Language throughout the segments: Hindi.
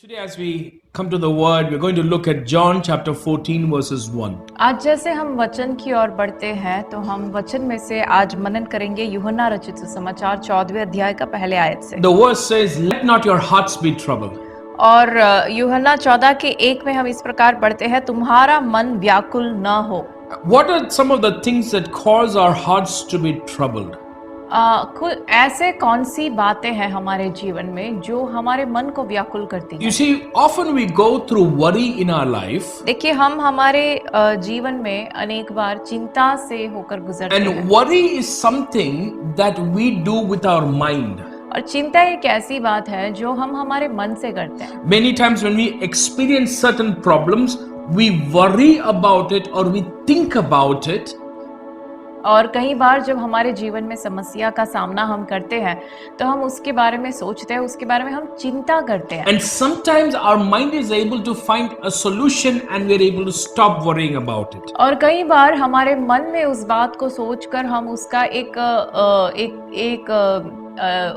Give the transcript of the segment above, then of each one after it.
Today as we come to the word, we're going to look at John chapter 14 verses 1. आज जैसे हम वचन की ओर बढ़ते हैं तो हम वचन में से आज मनन करेंगे यूहन्ना रचित सुसमाचार 14वें अध्याय का पहले आयत से। The verse says, "Let not your hearts be troubled." और यूहन्ना 14 के 1 में हम इस प्रकार पढ़ते हैं, तुम्हारा मन व्याकुल न हो। What are some of the things that cause our hearts to be troubled? ऐसे कौन सी बातें हैं हमारे जीवन में जो हमारे मन को व्याकुल करती You हैं? see, often we go through worry in our life, देखिए, हम हमारे जीवन में अनेक बार चिंता से होकर गुजरते हैं and worry is something that we do with our mind. और चिंता एक ऐसी बात है जो हम हमारे मन से करते हैं। Many times when we experience certain problems, we worry about it or we think about it. और कई बार जब हमारे जीवन में समस्या का सामना हम करते हैं तो हम उसके बारे में सोचते हैं, उसके बारे में हम चिंता करते हैं। And sometimes our mind is able to find a solution and we're able to stop worrying about it. और कई बार हमारे मन में उस बात को सोचकर हम उसका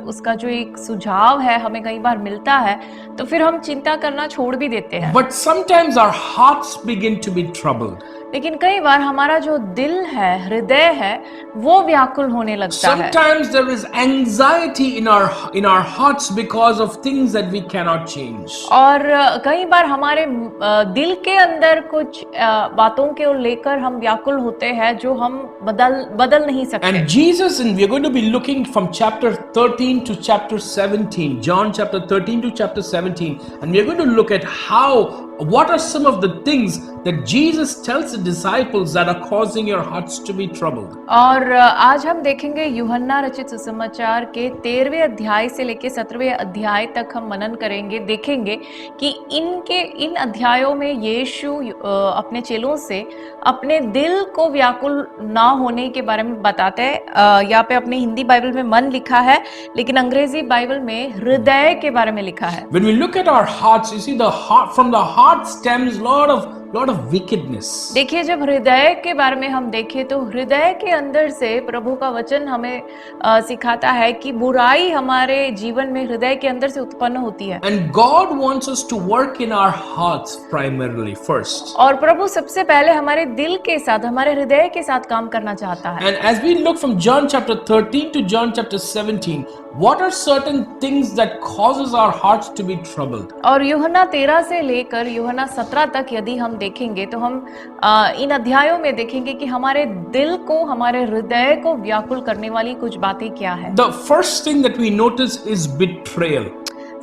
उसका जो एक सुझाव है हमें कई बार मिलता है, तो फिर हम चिंता करना छोड़ भी देते हैं। But sometimes our hearts begin to be troubled. लेकिन कई बार हमारा जो दिल है, हृदय है, वो व्याकुल होने लगता है। Sometimes there is anxiety in our hearts because of things that we cannot change. और कई बार हमारे दिल के अंदर कुछ बातों के लेकर हम व्याकुल होते हैं जो हम बदल नहीं सकते। And Jesus, and we're going to be looking from chapter 13 to chapter 17, John chapter 13 to chapter 17, and we're going to look at what are some of the things that Jesus tells the disciples that are causing your hearts to be troubled. और आज हम देखेंगे यूहन्ना रचित सुसमाचार के 13वें अध्याय से लेकर 17वें अध्याय तक हम मनन करेंगे, देखेंगे कि इन अध्यायों में यीशु अपने चेलों से अपने दिल को व्याकुल ना होने के बारे में बताते हैं। यहाँ पे अपने हिंदी बाइबल में मन लिखा है, लेकिन अंग्रेजी बाइबल में हृदय के बारे में लिखा है। When we look at our hearts, you see from the heart stems lot of wickedness. देखिए, जब हृदय के बारे में हम देखें तो हृदय के अंदर से प्रभु का वचन हमें सिखाता है कि बुराई हमारे जीवन में हृदय के अंदर से उत्पन्न होती है। And God wants us to work in our hearts primarily first. और प्रभु सबसे पहले हमारे दिल के साथ, हमारे हृदय के साथ काम करना चाहता है। And as we look from John chapter 13 to John chapter 17, what are certain things that causes our hearts to be troubled? और यूहन्ना 13 से लेकर यूहन्ना 17 तक यदि हम देखेंगे तो हम इन अध्यायों में देखेंगे कि हमारे दिल को, हमारे हृदय को व्याकुल करने वाली कुछ बातें क्या है। The first thing that we notice is betrayal.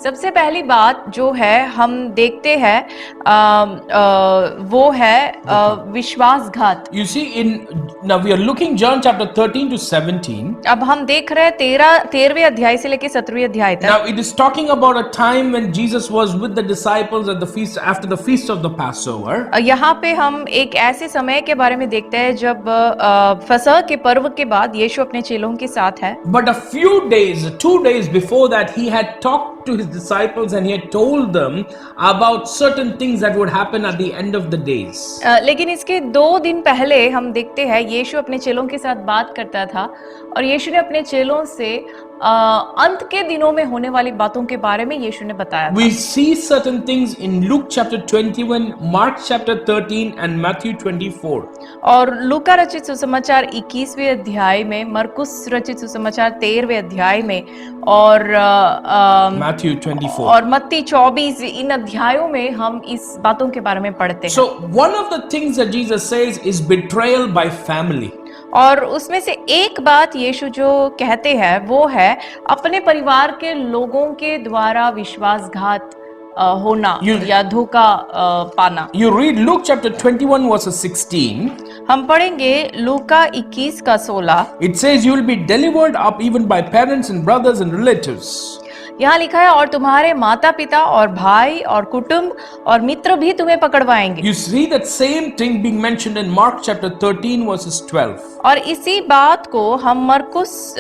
सबसे पहली बात जो है हम देखते हैं वो है विश्वासघात। You see, now we are looking John chapter 13 to 17. अब हम देख रहे हैं 13वें अध्याय से लेकर 17वें अध्याय तक। Now it is talking about a time when Jesus was with the disciples at the feast, after the feast of the Passover. यहाँ पे हम एक ऐसे समय के बारे में देखते हैं जब फसह के पर्व के बाद यीशु अपने चेलों के साथ है। But a few days, 2 days before that, he had talked to his disciples and he had told them about certain things that would happen at the end of the days. लेकिन इसके 2 दिन पहले हम देखते हैं यीशु अपने चेलों के साथ बात करता था और यीशु ने अपने चेलों से अंत के दिनों में होने वाली बातों के बारे में यीशु ने बताया था। We see certain things in Luke chapter 21, Mark chapter 13 and Matthew 24. और लूका रचित सुसमाचार 21वें अध्याय में, मरकुस रचित सुसमाचार 13वें अध्याय में और Matthew 24. और मत्ती 24, इन अध्यायों में हम इस बातों के बारे में पढ़ते हैं। So one of the things that Jesus says is betrayal by family. और उसमें से एक बात यीशु जो कहते हैं वो है अपने परिवार के लोगों के द्वारा विश्वासघात होना या धोखा पाना। You read Luke chapter 21 verses 16. हम पढ़ेंगे लूका 21 का 16। It says you will be delivered up even by parents and brothers and relatives. यहाँ लिखा है, और तुम्हारे माता पिता और भाई और कुटुंब और मित्र भी तुम्हें पकड़वाएंगे। You see that same thing being mentioned in Mark chapter 13 verses 12. और इसी बात को हम मरकुस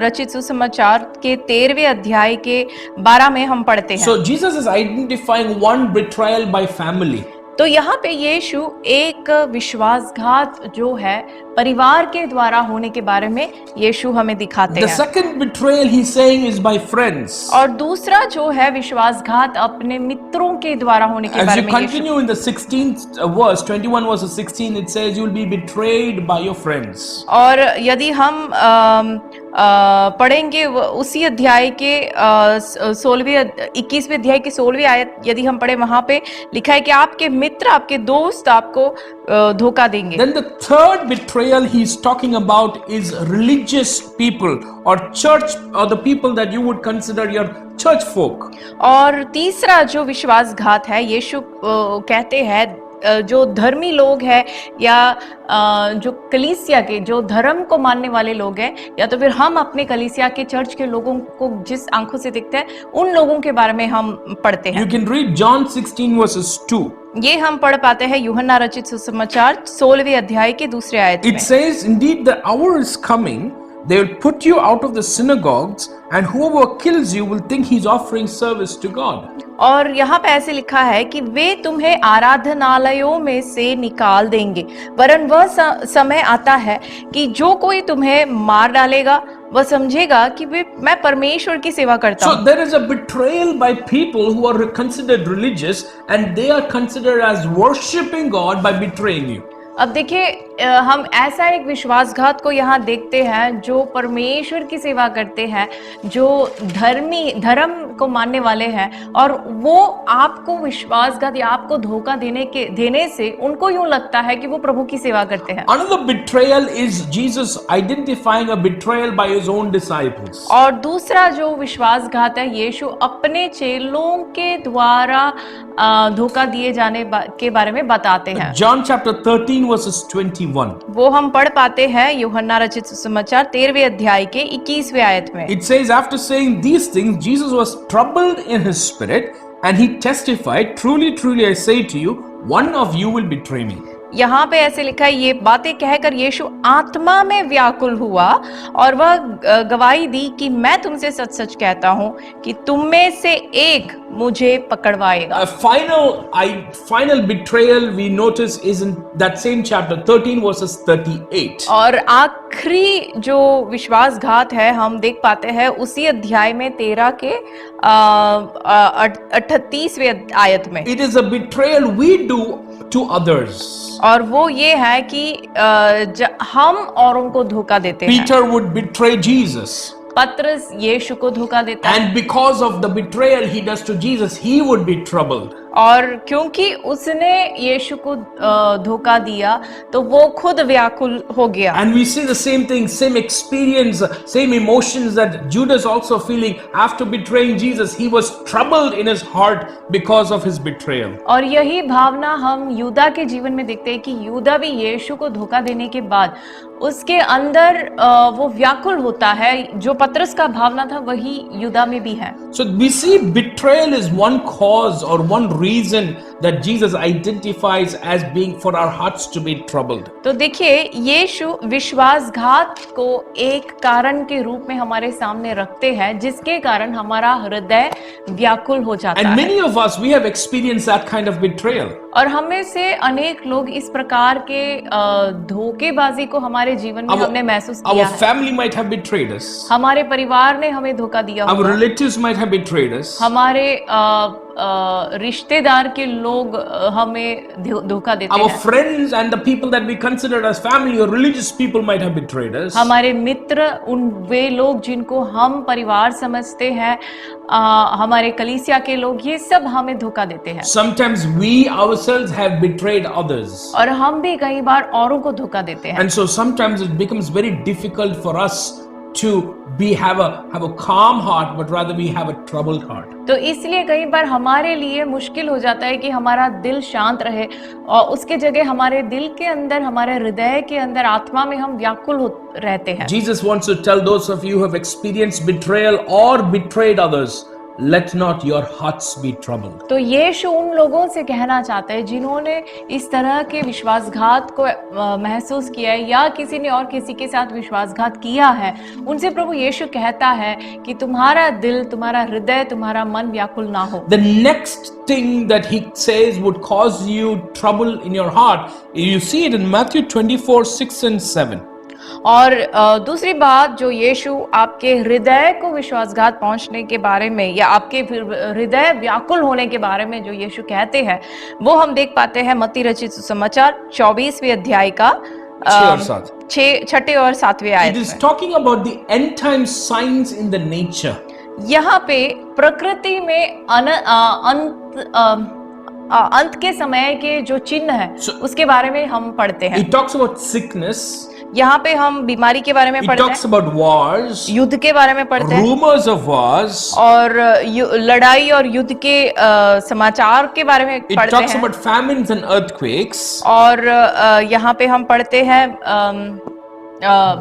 रचित सुसमाचार के 13वें अध्याय के 12 में हम पढ़ते हैं। So Jesus is identifying one betrayal by family. तो यहाँ पे यीशु एक विश्वासघात जो है परिवार के द्वारा होने के बारे में यीशु हमें दिखाते The हैं। second betrayal he's saying is by friends. और दूसरा जो है विश्वासघात अपने मित्रों के द्वारा होने के As बारे you में यीशु। continue in the 16th verse, 21 verses 16, it says you will be betrayed by your friends. और यदि हम पढ़ेंगे उसी अध्याय के 21वें अध्याय की 16वीं आयत यदि हम पढ़े, वहां पे लिखा है कि आपके मित्र, आपके दोस्त आपको धोखा देंगे। Then the third betrayal he's talking about is religious people or church, or the people that you would consider your church folk. और तीसरा जो विश्वासघात है, यीशु कहते हैं जो धर्मी लोग हैं या जो कलीसिया के, जो धर्म को मानने वाले लोग हैं, या तो फिर हम अपने कलीसिया के चर्च के लोगों को जिस आंखों से दिखते हैं उन लोगों के बारे में हम पढ़ते हैं। You can read John 16 verses 2. ये हम पढ़ पाते हैं यूहन्ना रचित सुसमाचार 16वें अध्याय के दूसरे आयत में। It says, indeed the hour is coming, they will put you out of the synagogues, and whoever kills you will think he's offering service to God. और यहाँ पे ऐसे लिखा है कि वे तुम्हें आराधनालयों में से निकाल देंगे, वरन वह समय आता है कि जो कोई तुम्हें मार डालेगा वह समझेगा कि मैं परमेश्वर की सेवा करता हूँ। So there is a betrayal by people who are considered religious, and they are considered as worshipping God by betraying you. अब देखिए, हम ऐसा एक विश्वासघात को यहाँ देखते हैं जो परमेश्वर की सेवा करते हैं, जो धर्म को मानने वाले हैं, और वो आपको विश्वासघात या आपको धोखा देने से उनको यूं लगता है कि वो प्रभु की सेवा करते हैं। Another betrayal is Jesus identifying a betrayal by his own disciples. और दूसरा जो विश्वासघात है, यीशु अपने चेलों के द्वारा धोखा दिए जाने के बारे में बताते हैं। John chapter 13 verses 21. वो हम पढ़ पाते हैं यूहन्ना रचित सुसमाचार 13वें अध्याय के 21वें आयत में। It says, after saying these things, Jesus was troubled in his spirit, and he testified, truly, truly, I say to you, one of you will betray me. यहाँ पे ऐसे लिखा है, ये बातें कहकर यीशु आत्मा में व्याकुल हुआ और वह गवाही दी कि मैं तुमसे सच सच कहता हूँ कि तुम में से एक मुझे पकड़वाएगा। A final betrayal we notice is in that same chapter 13 verses 38. और आखिरी जो विश्वासघात है हम देख पाते हैं उसी अध्याय में 13 के 38वें आयत में। It is a betrayal we do to others. और वो ये है कि हम औरों को धोखा देते हैं। Peter would betray Jesus. पत्रस यीशु को धोखा देता है, And because of the betrayal he does to Jesus, he would be troubled. और क्योंकि उसने यीशु को धोखा दिया तो वो खुद व्याकुल हो गया। And we see the same thing, same experience, same emotions that Judas also feeling after betraying Jesus. He was troubled in his heart because of his betrayal. और यही भावना हम यूदा के जीवन में देखते हैं कि यूदा भी यीशु को धोखा देने के बाद उसके अंदर वो व्याकुल होता है। जो पत्रस का भावना था वही यूदा में भी है। So we see betrayal is one cause or one reason that Jesus identifies as being for our hearts to be troubled. तो देखिए, यीशु विश्वासघात को एक कारण के रूप में हमारे सामने रखते हैं जिसके कारण हमारा हृदय व्याकुल हो जाता And है। many of us, we have experienced that kind of betrayal. और हमें से अनेक लोग इस प्रकार के धोखेबाजी को हमारे जीवन में हमने महसूस किया Our है। family might have betrayed us. हमारे परिवार ने हमें धोखा दिया Our होगा। relatives might have betrayed us. हमारे रिश्तेदार के लोग हमें धोखा देते Our हैं। friends and the people that we consider as family or religious people might have betrayed us. हमारे मित्र, वे लोग जिनको हम परिवार समझते हैं, हमारे कलीसिया के लोग, ये सब हमें धोखा देते हैं। Sometimes we ourselves have betrayed others. और हम भी कई बार औरों को धोखा देते हैं। And so sometimes it becomes very difficult for us to have a calm heart, but rather we have a troubled heart. तो इसलिए कई बार हमारे लिए मुश्किल हो जाता है कि हमारा दिल शांत रहे और उसके जगह हमारे दिल के अंदर, हमारे हृदय के अंदर, आत्मा में हम व्याकुल रहते हैं। Jesus wants to tell those of you who have experienced betrayal or betrayed others, let not your hearts be troubled. तो यीशु उन लोगों से कहना चाहते हैं जिन्होंने इस तरह के विश्वासघात को महसूस किया है या किसी ने और किसी के साथ विश्वासघात किया है, उनसे प्रभु यीशु कहता है कि तुम्हारा दिल, तुम्हारा हृदय, तुम्हारा मन व्याकुल ना हो। The next thing that he says would cause you trouble in your heart, you see it in Matthew 24:6 and 7. और दूसरी बात जो यीशु आपके हृदय को विश्वासघात पहुंचने के बारे में या आपके हृदय व्याकुल होने के बारे में जो यीशु कहते हैं, वो हम देख पाते हैं मत्ती रचित सुसमाचार 24वें अध्याय का 6 और 7वें आयत It is में। talking about the end time signs in the nature. यहाँ पे प्रकृति में अंत के समय के जो चिन्ह है उसके बारे में हम पढ़ते हैं। It talks about sickness. यहाँ पे हम बीमारी के बारे में It पढ़ते talks हैं, about wars, युद्ध के बारे में पढ़ते हैं, rumors of wars. और लड़ाई और युद्ध के समाचार के बारे में It पढ़ते talks हैं, about famines and earthquakes. और यहाँ पे हम पढ़ते हैं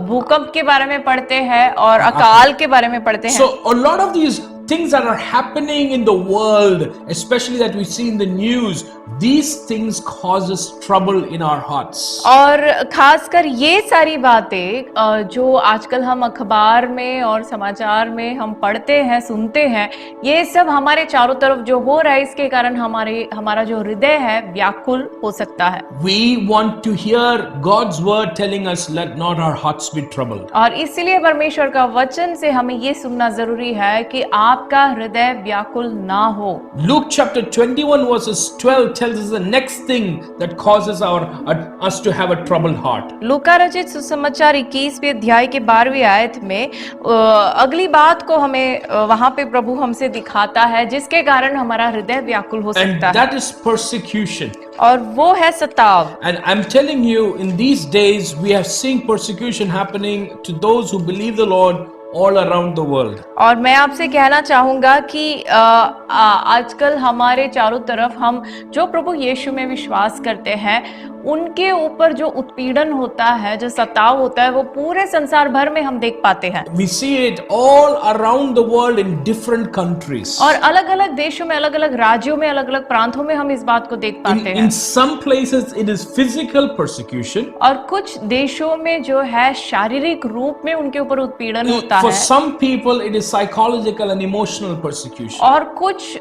भूकंप के बारे में पढ़ते हैं और अकाल के बारे में पढ़ते हैं। So a lot of these things that are happening in the world, especially that we see in the news, these things causes trouble in our hearts. और खासकर ये सारी बातें जो आजकल हम अखबार में और समाचार में हम पढ़ते हैं, सुनते हैं, ये सब हमारे चारों तरफ जो हो रहा है, इसके कारण हमारा जो हृदय है व्याकुल हो सकता है। We want to hear God's word telling us, let not our hearts be troubled. और इसीलिए परमेश्वर का वचन से हमें ये सुनना जरूरी है कि आपका हृदय व्याकुल ना हो। Luke chapter 21 verses 12 tells us the next thing that causes us to have a troubled heart. लूका रचित सुसमाचार 21वें अध्याय के 12वीं आयत में अगली बात को हमें वहां पे प्रभु हमसे दिखाता है जिसके कारण हमारा हृदय व्याकुल हो And सकता है, that is persecution. और वो है सताव। And I'm telling you, in these days, we are seeing persecution happening to those who believe the Lord all around the world. और मैं आपसे कहना चाहूंगा कि आजकल हमारे चारों तरफ हम जो प्रभु यीशु में विश्वास करते हैं उनके ऊपर जो उत्पीड़न होता है, जो सताव होता है, वो पूरे संसार भर में हम देख पाते हैं। We see it all around the world in different countries. और अलग-अलग देशों में, अलग-अलग राज्यों में, अलग-अलग प्रांतों में हम इस बात को देख पाते हैं। In some places it is physical persecution. और कुछ देशों में जो है शारीरिक रूप में उनके ऊपर उत्पीड़न होता For है, some people it is psychological and emotional persecution. और कुछ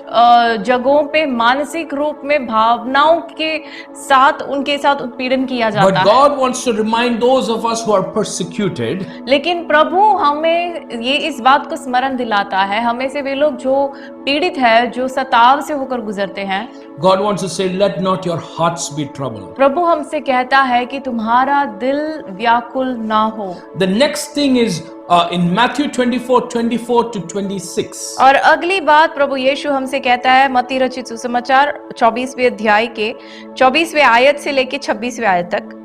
जगहों पे मानसिक रूप में भावनाओं के साथ उनके साथ उत्पीड़न किया But जाता है। God wants to remind those of us who are persecuted लेकिन प्रभु हमें ये इस बात को स्मरण दिलाता है, हमें से वे लोग जो पीड़ित है, जो सताव से होकर गुजरते हैं, God wants to say, let not your hearts be troubled. प्रभु हमसे कहता है कि तुम्हारा दिल व्याकुल ना हो। The next thing is in Matthew 24 to 26. और अगली बात प्रभु यीशु हमसे कहता है मत्ती रचित सुसमाचार 24वें अध्याय के 24वें आयत से लेके 26वें आयत तक।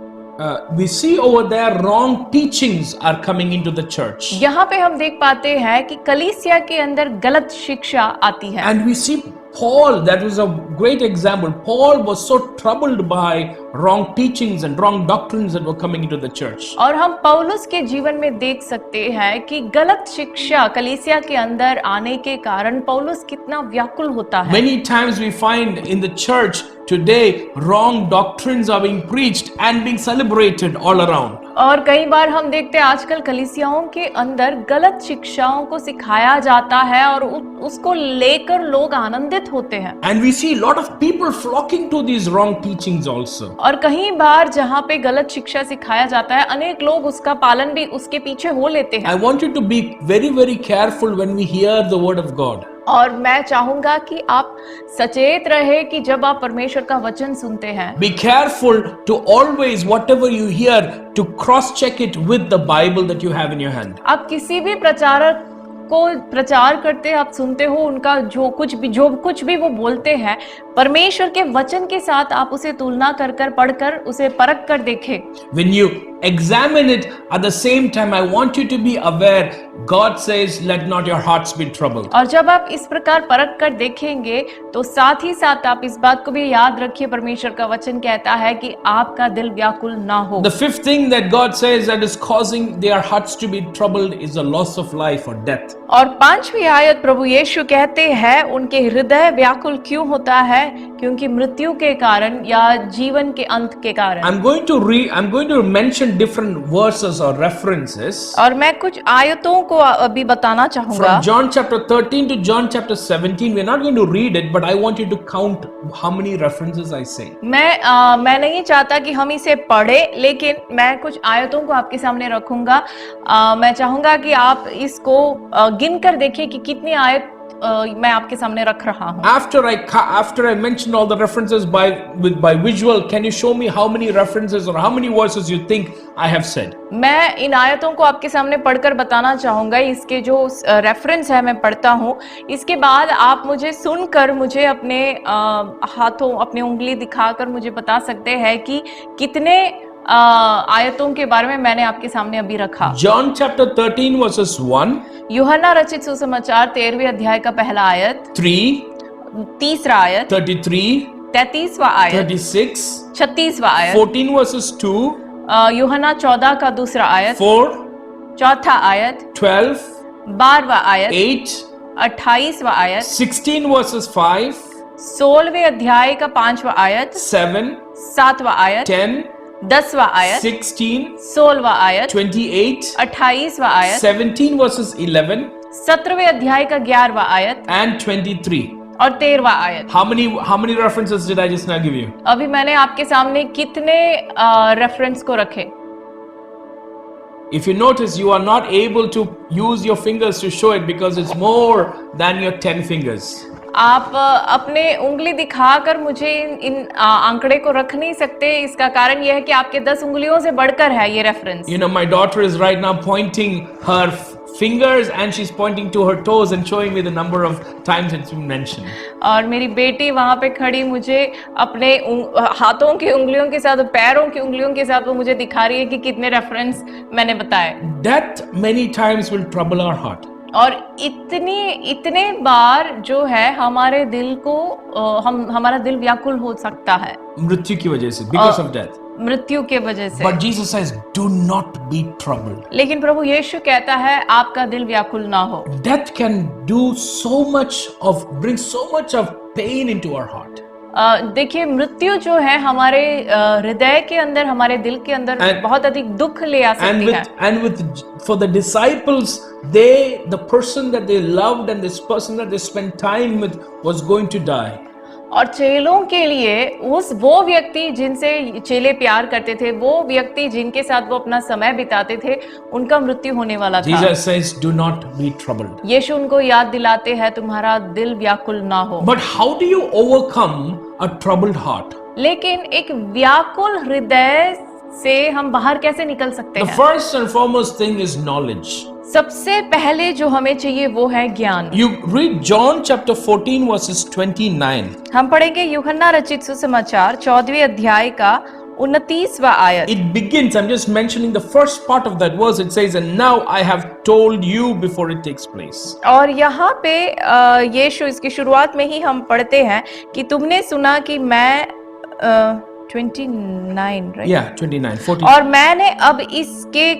We see over there wrong teachings are coming into the church. यहाँ पे हम देख पाते हैं कि कलीसिया के अंदर गलत शिक्षा आती है। And we see Paul, that was a great example. Paul was so troubled by wrong teachings and wrong doctrines that were coming into the church. और हम पौलुस के जीवन में देख सकते हैं कि गलत शिक्षा कलीसिया के अंदर आने के कारण पौलुस कितना व्याकुल होता है। Many times we find in the church today wrong doctrines are being preached and being celebrated all around. और कई बार हम देखते हैं आजकल कलीसियाओं के अंदर गलत शिक्षाओं को सिखाया जाता है और उसको लेकर लोग आनंदित होते हैं। And we see a lot of people flocking to these wrong teachings also. और कई बार जहाँ पे गलत शिक्षा सिखाया जाता है, अनेक लोग उसका पालन भी उसके पीछे हो लेते हैं। I want you to be very, very careful when we hear the word of God. और मैं चाहूंगा कि आप सचेत रहे कि जब आप परमेश्वर का वचन सुनते हैं, Be careful to always, whatever you hear, to cross-check it with the Bible that you have in your hand. आप किसी भी प्रचारक को प्रचार करते आप सुनते हो, उनका जो कुछ भी वो बोलते हैं, परमेश्वर के वचन के साथ आप उसे तुलना कर पढ़कर उसे परख कर देखें। When you examine it. At the same time, I want you to be aware, God says, let not your hearts be troubled. और जब आप इस प्रकार परख कर देखेंगे तो साथ ही साथ आप इस बात को भी याद रखिए, परमेश्वर का वचन कहता है कि आपका दिल व्याकुल ना हो। The fifth thing that God says that is causing their hearts to be troubled is the loss of life or death. और पांचवी आयत प्रभु यीशु कहते हैं उनके हृदय व्याकुल क्यों होता है, क्योंकि मृत्यु के कारण या जीवन के अंत के कारण। I'm going to mention different verses or references. और मैं कुछ आयतों को अभी बताना चाहूंगा। From John chapter 13 to John chapter 17, we're not going to read it, but I want you to count how many references I say. मैं नहीं चाहता कि हम इसे पढ़े, लेकिन मैं कुछ आयतों को आपके सामने रखूंगा। मैं चाहूंगा कि आप इसको गिनकर देखिए कि कितनी आयत मैं आपके सामने रख रहा हूँ। After I mention all the references by visual, can you show me how many references or how many verses you think I have said? मैं इन आयतों को आपके सामने पढ़कर बताना चाहूंगा। इसके जो रेफरेंस है मैं पढ़ता हूँ, इसके बाद आप मुझे सुनकर मुझे अपने हाथों अपनी उंगली दिखाकर मुझे बता सकते हैं कि कितने आयतों के बारे में मैंने आपके सामने अभी रखा। John chapter 13 verses 1, यूहन्ना रचित सुसमाचार 13वें अध्याय का पहला आयत, 3, तीसरा आयत, 33, 33वां आयत, 36, 36वां आयत, 14 verses 2, यूहन्ना 14 का दूसरा आयत, 4, चौथा आयत, 12, 12वां आयत, 8, 28वां आयत, 16 verses 5, 16वें अध्याय का 5वां आयत, 7, 7वां आयत, 10, 10वां आयत, 16, 16वां आयत, 28, 28वां आयत, 17 verses 11, 17वें अध्याय का 11वां आयत and 23. और 13वां आयत। How many references did I just now give you? अभी मैंने आपके सामने कितने रेफरेंस को रखे? If you notice, you are not able to use your fingers to show it because it's more than your 10 fingers. आप अपने उंगली दिखाकर मुझे इन आंकड़े को रख नहीं सकते। इसका कारण यह है कि आपके 10 उंगलियों से बढ़कर है ये reference. You know, my daughter is right now pointing her fingers and she's pointing to her toes and showing me the number of times it's been mentioned. और मेरी बेटी वहां पे खड़ी मुझे अपने हाथों की उंगलियों के साथ, पैरों की उंगलियों के साथ वो मुझे दिखा रही है कि कितने रेफरेंस मैंने बताए। Death many times will trouble our heart. और इतने बार जो है हमारे दिल को हमारा दिल व्याकुल हो सकता है मृत्यु की वजह से, because of death. मृत्यु के वजह से। But Jesus says, do not be troubled. लेकिन प्रभु यीशु कहता है आपका दिल व्याकुल ना हो। Death can bring so much of pain into our heart. देखिए मृत्यु जो है हमारे हृदय के अंदर, हमारे दिल के अंदर बहुत अधिक दुख ले आ सकती है। And for the disciples, the person that they loved and this person that they spent time with was going to die. और चेलों के लिए वो व्यक्ति जिनसे चेले प्यार करते थे, वो व्यक्ति जिनके साथ वो अपना समय बिताते थे, उनका मृत्यु होने वाला था। Jesus says, do not be troubled. यीशु उनको याद दिलाते हैं तुम्हारा दिल व्याकुल ना हो। But how do you overcome a troubled heart? लेकिन एक व्याकुल हृदय से हम बाहर कैसे निकल सकते हैं? The first and foremost thing is knowledge. सबसे पहले जो हमें चाहिए वो है ज्ञान। You read John chapter 14 verses 29. हम पढ़ेंगे यूहन्ना रचित सुसमाचार 14वें अध्याय का 29वां आयत। It begins, I'm just mentioning the first part of that verse. It says, and now I have told you before it takes place. और यहाँ पे यीशु इसकी शुरुआत में ही हम पढ़ते हैं कि तुमने सुना कि मैं 29, right? Yeah, 29, 14. और मैंने अब इसके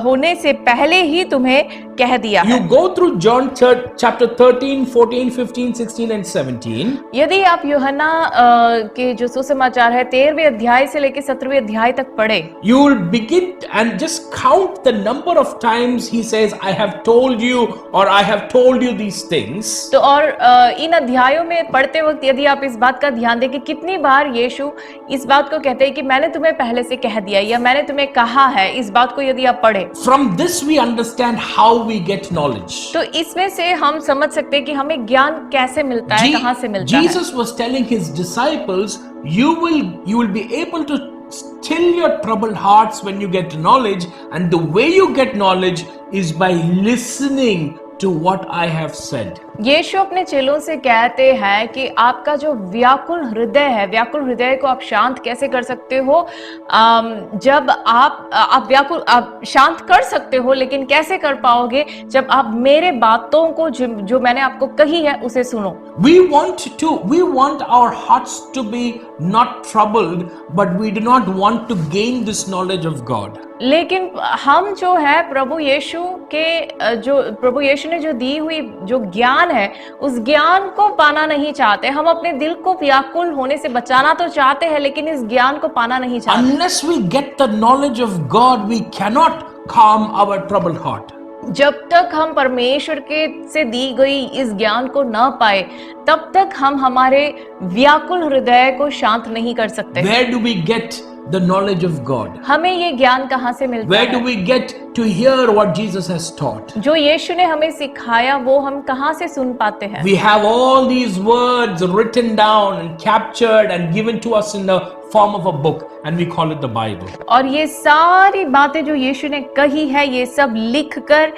होने से पहले ही तुम्हें कह दिया है। You go through John chapter 13, 14, 15, 16 and 17. यदि आप यूहन्ना के जो सुसमाचार है 13वें अध्याय से लेकर 17वें अध्याय तक पढ़े, you will begin and just count the number of times he says, I have told you or I have told you these things. तो और इन अध्यायों में पढ़ते वक्त यदि आप इस बात का ध्यान दें कि कितनी बार यीशु इस बात को कहते हैं कि मैंने तुम्हें पहले से कह दिया या मैंने तुम्हें कहा है, इस बात को यदि आप पढ़े। From this we understand how we get knowledge. तो इसमें से हम समझ सकते हैं कि हमें ज्ञान कैसे मिलता है, कहाँ से मिलता है। Jesus was telling his disciples, you will be able to still your troubled hearts when you get knowledge, and the way you get knowledge is by listening to what I have said. यीशु अपने चेलों से कहते हैं कि आपका जो व्याकुल हृदय है, व्याकुल हृदय को आप शांत कैसे कर सकते हो? जब आप शांत कर सकते हो, लेकिन कैसे कर पाओगे? जब आप मेरे बातों को जो मैंने आपको कही है उसे सुनो। We want our hearts to be not troubled, but we do not want to gain this knowledge of God. लेकिन हम जो है प्रभु यीशु ने जो दी हुई जो ज्ञान है, उस ज्ञान को पाना नहीं चाहते। हम अपने दिल को व्याकुल होने से बचाना तो चाहते हैं, लेकिन इस ज्ञान को पाना नहीं चाहते। Unless we get the knowledge of God, we cannot calm our troubled heart. जब तक हम परमेश्वर से दी गई इस ज्ञान को न पाए, तब तक हम हमारे व्याकुल हृदय को शांत नहीं कर सकते। Where do we get the knowledge of God? हमें ये ज्ञान कहाँ से मिलता Where है? do we get to hear what Jesus has taught? जो यीशु ने हमें सिखाया वो हम कहाँ से सुन पाते हैं? We have all these words written down and captured and given to us in the form of a book, and we call it the Bible. और ये सारी बातें जो यीशु ने कही है, ये सब लिख कर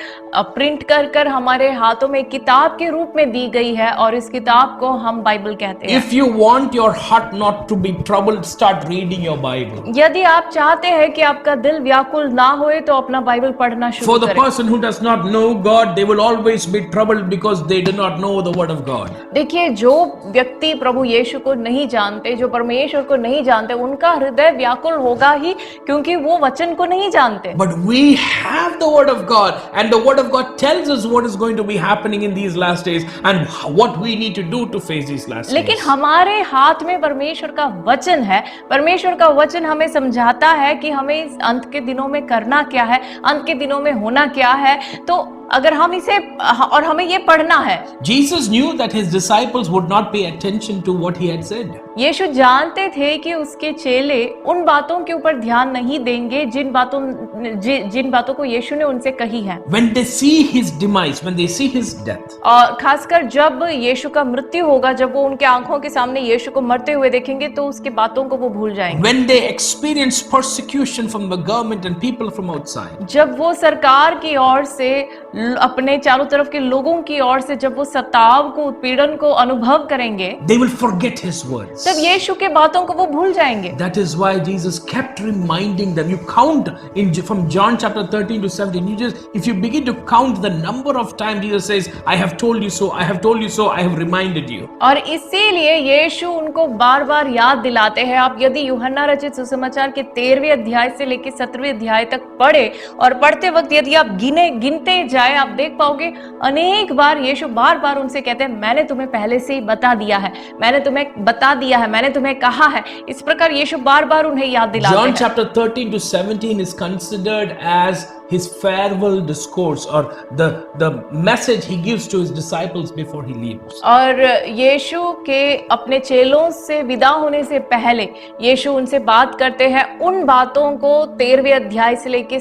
प्रिंट कर हमारे हाथों में किताब के रूप में दी गई है, और इस किताब को हम बाइबल कहते हैं। If you want your heart not to be troubled, start reading your Bible. यदि आप चाहते हैं कि आपका दिल व्याकुल ना होए, तो अपना बाइबल पढ़ना शुरू For the करें। person who does not know God, they will always be troubled because they do not know the word of God. देखिए, जो व्यक्ति प्रभु यीशु को नहीं जानते, जो परमेश्वर को नहीं जानते, उनका हृदय व्याकुल होगा ही, क्योंकि वो वचन को नहीं जानते। But we have the word of God, and the word of God tells us what is going to be happening in these last days and what we need to do to face these last लेकिन days. हमारे हाथ में परमेश्वर का वचन है। परमेश्वर का वचन हमें समझाता है कि हमें इस अंत के दिनों में करना क्या है, अंत के दिनों में होना क्या है। तो अगर हम इसे और हमें ये पढ़ना है। Jesus knew that his disciples would not pay attention to what he had said. यीशु जानते थे कि उसके चेले उन बातों के ऊपर ध्यान नहीं देंगे जिन बातों को यीशु ने उनसे कही है। When they see his demise, when they see his death, और खासकर जब यीशु का मृत्यु होगा, जब वो उनके आंखों के सामने यीशु को मरते हुए देखेंगे, तो उसकी बातों को वो भूल जाएंगे। when they experience persecution from the government and people from outside, जब वो सरकार की ओर से, अपने चारों तरफ के लोगों की ओर से जब वो सताव को, उत्पीड़न को अनुभव करेंगे, they will forget his words. तब यीशु के बातों को वो भूल जाएंगे। That is why Jesus kept reminding them. You count from John chapter 13 to 17. If you begin to count the number of times Jesus says, I have told you so, I have told you so, I have reminded you. और इसीलिए यीशु उनको बार बार याद दिलाते हैं। आप यदि यूहन्ना रचित सुसमाचार के 13वें अध्याय से लेकर 17वें अध्याय तक पढ़े, और पढ़ते वक्त यदि आप गिनते जाए, आप देख पाओगे अनेक बार यीशु बार बार उनसे कहते हैं, मैंने तुम्हें पहले से ही बता दिया है, मैंने तुम्हें बता दिया है, मैंने तुम्हें कहा है। इस प्रकार यीशु बार बार उन्हें याद दिलाते हैं। John chapter 13 to 17 is considered as his farewell discourse, or the message he gives to his disciples before he leaves. और यीशु के अपने चेलों से विदा होने से पहले यीशु उनसे बात करते हैं। उन बातों को 13वें अध्याय से लेकर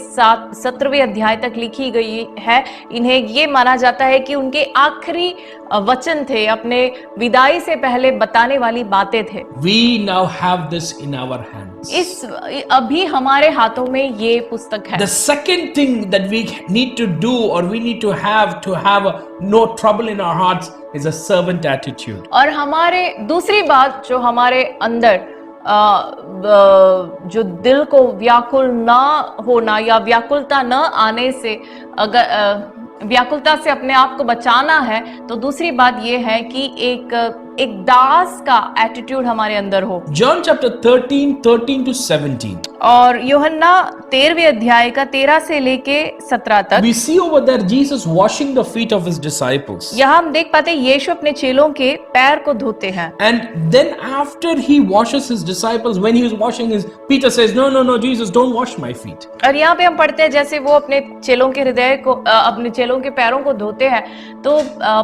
17वें अध्याय तक लिखी गई है। इन्हें ये माना जाता है कि उनके आखिरी वचन थे, अपने विदाई से पहले बताने वाली बातें थे। We now have this in our hands. अभी हमारे हाथों में ये पुस्तक है। The second thing that we need to do, or we need to have no trouble in our hearts, is a servant attitude. और हमारे दूसरी बात जो हमारे अंदर जो दिल को व्याकुल ना होना या व्याकुलता न आने से, अगर व्याकुलता से अपने आप को बचाना है, तो दूसरी बात ये है कि एक दास का एटीट्यूड हमारे अंदर हो। John chapter 13 to 17. और यूहन्ना 13वें अध्याय का 13 से लेके 17 तक We see over there Jesus washing the feet of his disciples. यहाँ हम देख पाते हैं यीशु अपने चेलों के पैर को धोते हैं। And then after he washes his disciples, when he was washing his, Peter says, no, Jesus, don't wash my feet. और यहाँ पे हम पढ़ते हैं जैसे वो अपने चेलों के हृदय को, अपने चेलों के पैरों को धोते हैं, तो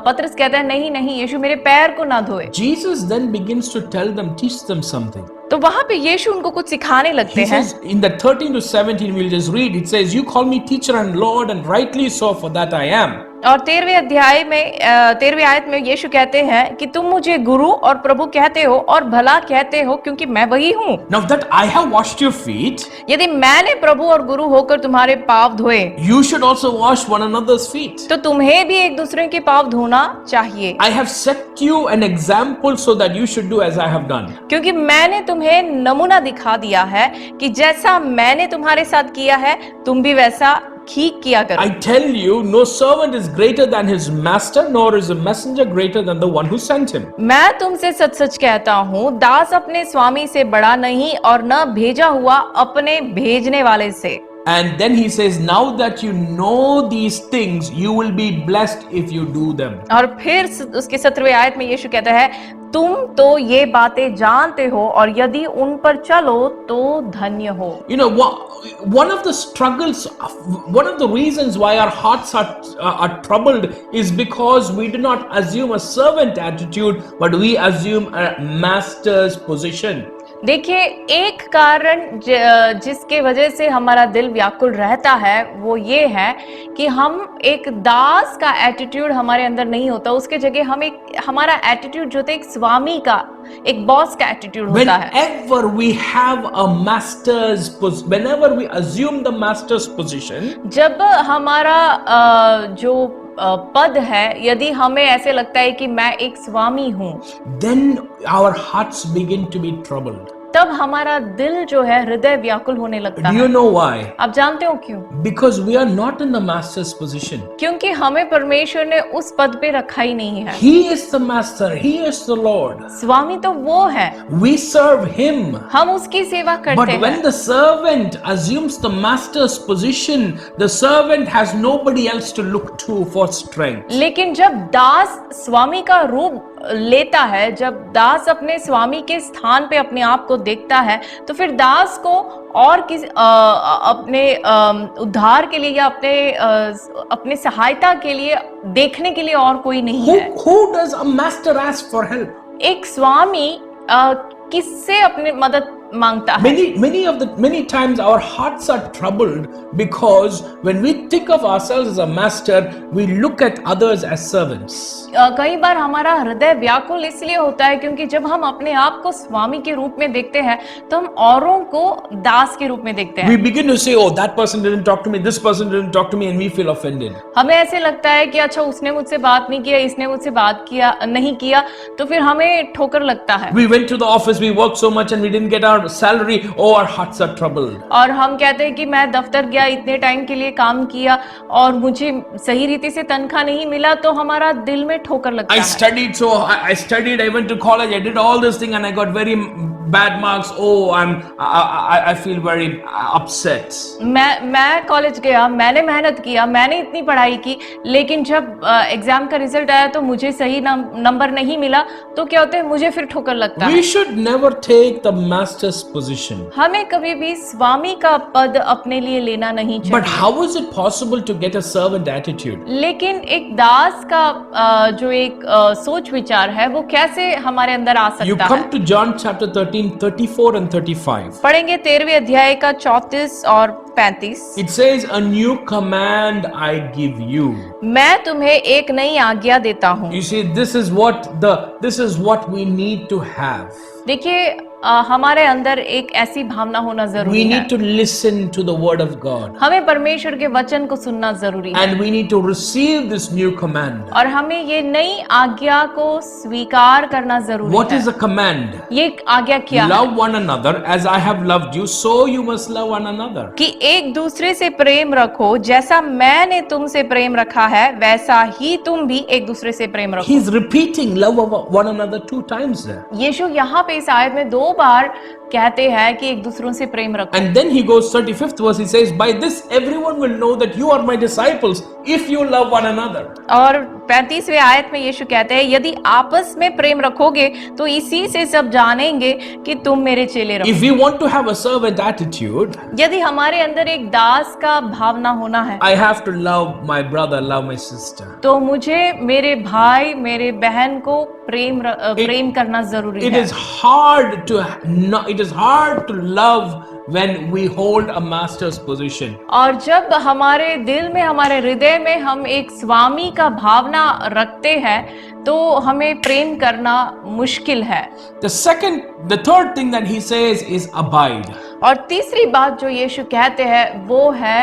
पतरस कहता है, नहीं यीशु मेरे पैर को ना धोए। Jesus then begins to tell them, teach them something. तो वहां पे यीशु उनको कुछ सिखाने लगते He हैं। says in the 13 to 17, we'll just read. It says, you call me teacher and Lord, and rightly so, for that I am. और 13वें आयत में यीशु कहते हैं कि तुम मुझे गुरु और प्रभु कहते हो और भला कहते हो क्योंकि मैं वही हूँ। Now that I have washed your feet, यदि मैंने प्रभु और गुरु होकर तुम्हारे पाँव धोए, you should also wash one another's feet. तो तुम्हें भी एक दूसरे के पाँव धोना चाहिए, I have set you an example so that you should do as I have done. क्योंकि मैंने तुम्हें नमूना दिखा दिया है कि जैसा मैंने तुम्हारे साथ किया है तुम भी वैसा ही किया करो। I tell you, no servant is greater than his master, nor is a messenger greater than the one who sent him. मैं तुमसे सच सच कहता हूँ, दास अपने स्वामी से बड़ा नहीं और न भेजा हुआ अपने भेजने वाले से। And then he says, now that you know these things, you will be blessed if you do them. और फिर उसके 17वें आयत में यीशु कहता है, तुम तो ये बातें जानते हो और यदि उन पर चलो तो धन्य हो। You know, one of the struggles, one of the reasons why our hearts are troubled is because we do not assume a servant attitude, but we assume a master's position. देखिए, एक कारण जिसके वजह से हमारा दिल व्याकुल रहता है वो ये है कि हम एक दास का एटीट्यूड हमारे अंदर नहीं होता, उसके जगह हम हमारा एटीट्यूड जो होता है एक स्वामी का, एक बॉस का एटीट्यूड होता है। Whenever we assume the master's position, जब हमारा जो पद है, यदि हमें ऐसे लगता है कि मैं एक स्वामी हूँ, then our hearts begin to be troubled. तब हमारा दिल जो है हृदय व्याकुल होने लगता Do है। you know why? आप जानते हो क्यों? Because we are not in the master's position. क्योंकि हमें परमेश्वर ने उस पद पे रखा ही नहीं है। He is the master. He is the Lord. स्वामी तो वो है, We serve him. हम उसकी सेवा But करते when हैं। the servant assumes the master's position, the servant has nobody else to look to for strength. लेकिन जब दास स्वामी का रूप लेता है, जब दास अपने स्वामी के स्थान पे अपने आप को देखता है, तो फिर दास को और अपने उद्धार के लिए या अपने सहायता के लिए देखने के लिए और कोई नहीं है। Who does a master ask for help? एक स्वामी किससे अपनी मदद मांगता है? Many times our hearts are troubled because when we think of ourselves as a master, we look at others as servants. कई बार हमारा हृदय व्याकुल इसलिए होता है क्योंकि जब हम अपने आप को स्वामी के रूप में देखते हैं तो हम औरों को दास के रूप में देखते हैं। We begin to say, oh, that person didn't talk to me, this person didn't talk to me, and we feel offended. हमें ऐसे लगता है कि अच्छा उसने मुझसे बात नहीं किया, इसने मुझसे बात नहीं किया, तो फिर हमें ठोकर लगता है। We went to the office, we worked so much and we didn't get our salary. Oh, our hearts are troubled. और हम कहते हैं कि मैं दफ्तर गया, इतने टाइम के लिए काम किया और मुझे सही रीति से तनख्वाह नहीं मिला, तो हमारा दिल में ठोकर लगता है। I studied, I went to college, I did all this thing and I got very bad marks. Oh, I feel very upset. मैं कॉलेज गया, मैंने मेहनत किया, मैंने इतनी पढ़ाई की, लेकिन जब एग्जाम का रिजल्ट आया तो मुझे सही नंबर नहीं मिला, तो क्या होता है, मुझे फिर ठोकर लगता है। We should never take the master's position. हमें कभी भी स्वामी का पद अपने लिए लेना नहीं चाहिए। But how is it possible to get a servant attitude? लेकिन एक दास का जो एक सोच विचार है वो कैसे हमारे अंदर आ सकता है? You come to John chapter 13, 34 and 35. पढ़ेंगे 13वें अध्याय का 34 और 35। It says, a new command I give you. मैं तुम्हें एक नई आज्ञा देता हूँ। You see, this is what we need to have. देखिए, हमारे अंदर एक ऐसी भावना होना जरूरी We है। need to listen to the word of God. हमें परमेश्वर के वचन को सुनना जरूरी है। And we need to receive this new command. और हमें ये नई आज्ञा को स्वीकार करना जरूरी What है। is the command? ये आज्ञा क्या है? Love one another as I have loved you, so you must love one another. कि एक दूसरे से प्रेम रखो, जैसा मैंने तुमसे प्रेम रखा है वैसा ही तुम भी एक दूसरे से प्रेम रखो। He's repeating love one another 2 times there. यीशु यहाँ पे इस आयत में 2 बार कहते हैं कि एक दूसरों से प्रेम रखो। And then he goes 35th verse, he says, by this everyone will know that you are my disciples if you love one another. और 35वें आयत में यीशु कहते हैं, यदि आपस में प्रेम रखोगे तो इसी से सब जानेंगे कि तुम मेरे चेले रहो। If we want to have a servant attitude, यदि हमारे अंदर एक दास का भावना होना है, I have to love my brother, love my sister. तो मुझे मेरे भाई, मेरे बहन को प्रेम करना जरूरी It है। is hard to it is hard to love when we hold a master's position. और जब हमारे दिल में, हमारे हृदय में हम एक स्वामी का भावना रखते हैं तो हमें प्रेम करना मुश्किल है। The third thing that he says is abide. और तीसरी बात जो यीशु कहते हैं वो है